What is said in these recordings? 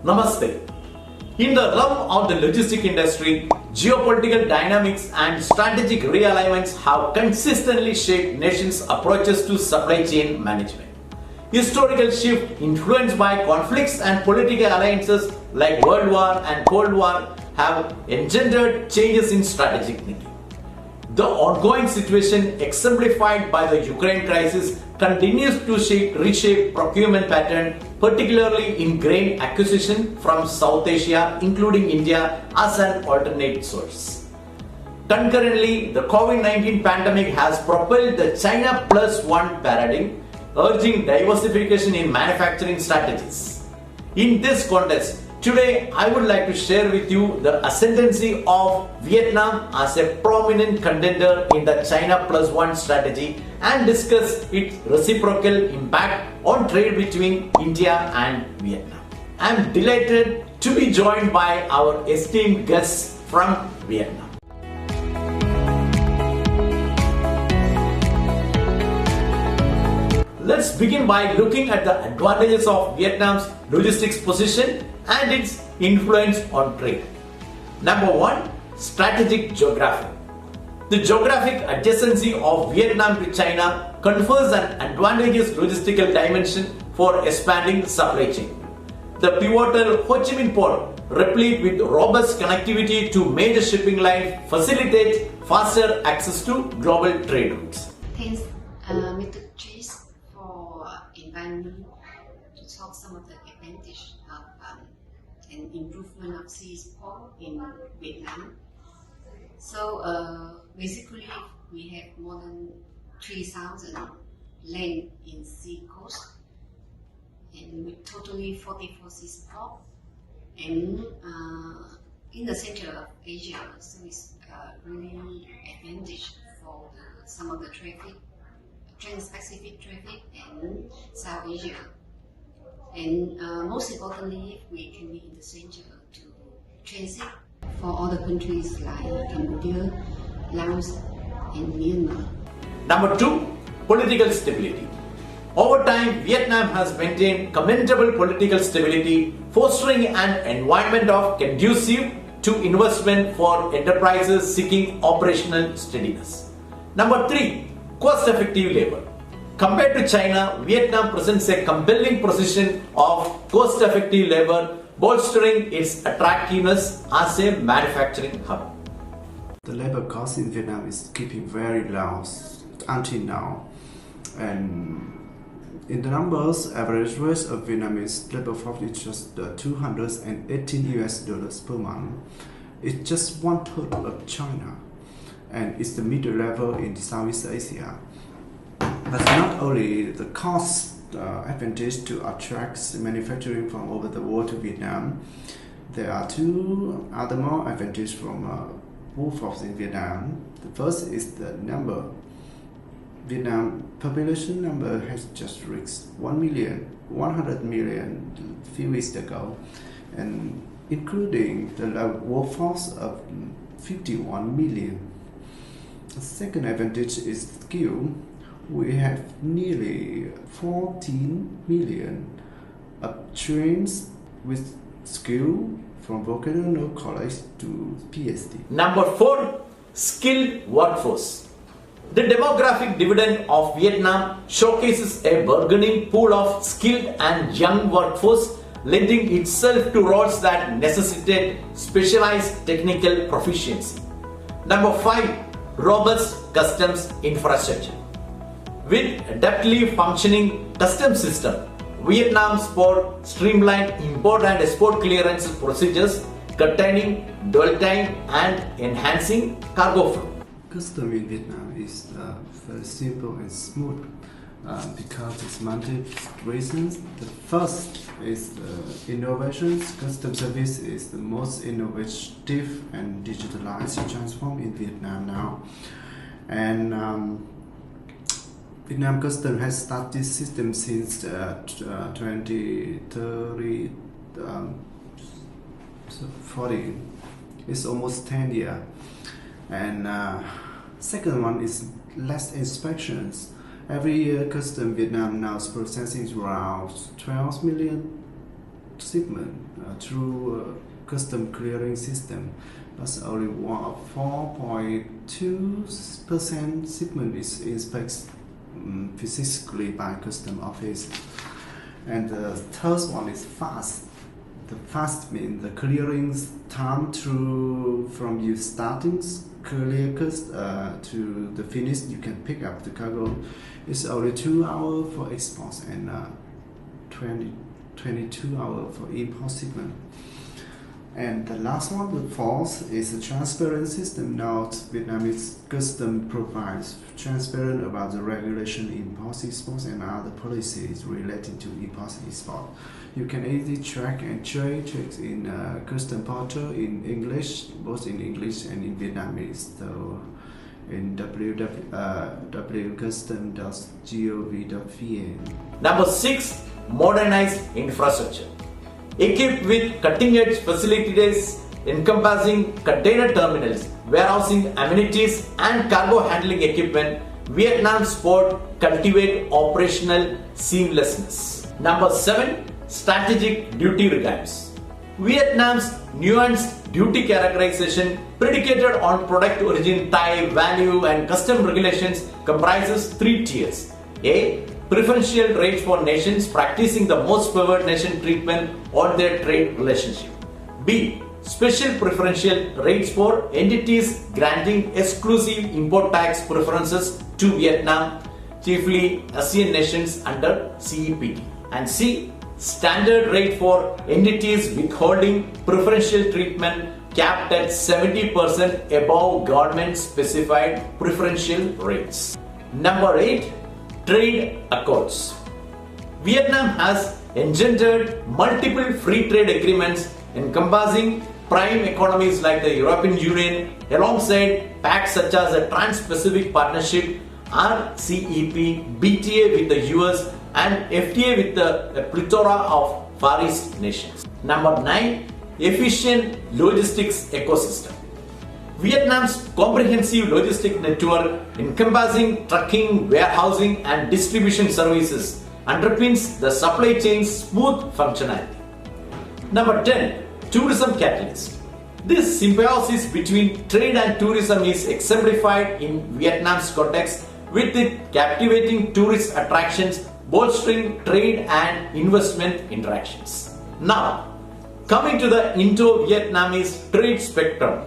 Namaste. In the realm of the logistic industry, geopolitical dynamics and strategic realignments have consistently shaped nations' approaches to supply chain management. Historical shift influenced by conflicts and political alliances like World War and Cold War have engendered changes in strategic thinking. The ongoing situation exemplified by the Ukraine crisis continues to reshape procurement pattern, particularly in grain acquisition from South Asia, including India, as an alternate source. Concurrently, the COVID-19 pandemic has propelled the China Plus One paradigm, urging diversification in manufacturing strategies. In this context, today I would like to share with you the ascendancy of Vietnam as a prominent contender in the China Plus One strategy and discuss its reciprocal impact on trade between India and Vietnam. I am delighted to be joined by our esteemed guests from Vietnam. Let's begin by looking at the advantages of Vietnam's logistics position and its influence on trade. Number 1. Strategic geography. The geographic adjacency of Vietnam to China confers an advantageous logistical dimension for expanding the supply chain. The pivotal Ho Chi Minh Port, replete with robust connectivity to major shipping lines, facilitates faster access to global trade routes. Thanks, Mr Jiss, for inviting me to talk some of the advantages of an improvement of sea port in Vietnam. So basically, we have more than 3,000 land in sea coast, and with totally 44 seaport, and in the center of Asia, so it's really advantage for some of the traffic, Trans-Pacific traffic and South Asia. And most importantly, we can be in the center to transit for other countries like Cambodia, Laos, and Myanmar. Number 2. Political stability. Over time, Vietnam has maintained commendable political stability, fostering an environment of conducive to investment for enterprises seeking operational steadiness. Number 3. Cost-effective labor. Compared to China, Vietnam presents a compelling position of cost-effective labor, bolstering its attractiveness as a manufacturing hub. The labor cost in Vietnam is keeping very low until now, and in the numbers, average wage of Vietnamese labor force is just $218 per month. It's just 1/3 of China, and it's the middle level in Southeast Asia. But not only the cost advantage to attract manufacturing from over the world to Vietnam, there are two other more advantages from workforce in Vietnam. The first is the number. Vietnam population number has just reached 100 million few weeks ago, and including the workforce of 51 million. The second advantage is skill. We have nearly 14 million of trains with skill from vocational college to PhD. Number 4. Skilled workforce. The demographic dividend of Vietnam showcases a burgeoning pool of skilled and young workforce, lending itself to roles that necessitate specialized technical proficiency. Number 5. Robust customs infrastructure. With adeptly functioning customs system, Vietnam's port streamlined import and export clearance procedures, containing dwell time and enhancing cargo flow. Custom in Vietnam is very simple and smooth because it's multiple reasons. The first is innovations. Custom service is the most innovative and digitalized transform in Vietnam now. And Vietnam Custom has started this system since 2040. It's almost 10 years. And second one is less inspections. Every year, Custom Vietnam now is processing around 12 million shipment through custom clearing system. But only 4.2% shipment is inspected physically by custom office. And the third one is fast. The fast means the clearing time from you starting clear to the finish you can pick up the cargo. It's only 2 hours for export and 22 hours for import shipment. And the last one, the fourth, is a transparent system. Now Vietnamese custom provides transparent about the regulation import, export, and other policies relating to import, export. You can easily track and trade in custom portal in English, both in English and in Vietnamese. So in www.custom.gov.vn. Number 6. Modernized infrastructure. Equipped with cutting-edge facilities encompassing container terminals, warehousing amenities, and cargo handling equipment, Vietnam's port cultivate operational seamlessness. Number 7. Strategic duty regimes. Vietnam's nuanced duty characterization predicated on product origin, type, value, and custom regulations comprises 3 tiers. A. Preferential rates for nations practicing the most favored nation treatment on their trade relationship. B. Special preferential rates for entities granting exclusive import tax preferences to Vietnam, chiefly ASEAN nations under CEPT. And C. Standard rate for entities withholding preferential treatment capped at 70% above government specified preferential rates. Number 8. Trade accords. Vietnam has engendered multiple free trade agreements encompassing prime economies like the European Union alongside pacts such as the Trans-Pacific Partnership, RCEP, BTA with the US, and FTA with the plethora of Far East nations. Number 9. Efficient logistics ecosystem. Vietnam's comprehensive logistic network encompassing trucking, warehousing, and distribution services underpins the supply chain's smooth functionality. Number 10. Tourism catalyst. This symbiosis between trade and tourism is exemplified in Vietnam's context, with its captivating tourist attractions bolstering trade and investment interactions. Now, coming to the Indo-Vietnamese trade spectrum.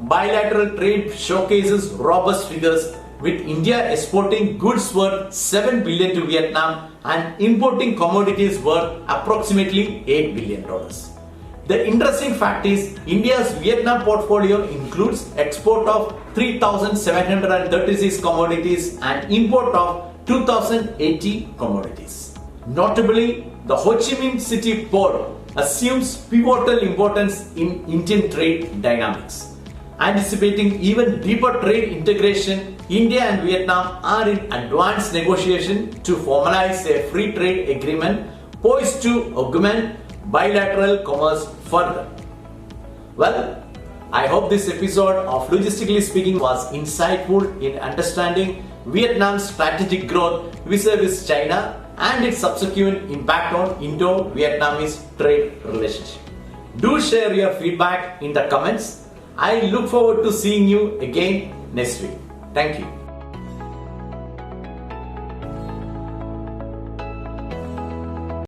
Bilateral trade showcases robust figures, with India exporting goods worth 7 billion to Vietnam and importing commodities worth approximately $8 billion. The interesting fact is India's Vietnam portfolio includes export of 3,736 commodities and import of 2,080 commodities. Notably, the Ho Chi Minh City port assumes pivotal importance in Indian trade dynamics. Anticipating even deeper trade integration, India and Vietnam are in advanced negotiation to formalize a free trade agreement poised to augment bilateral commerce further. Well, I hope this episode of Logistically Speaking was insightful in understanding Vietnam's strategic growth vis-a-vis China and its subsequent impact on Indo-Vietnamese trade relationship. Do share your feedback in the comments. I look forward to seeing you again next week. Thank you.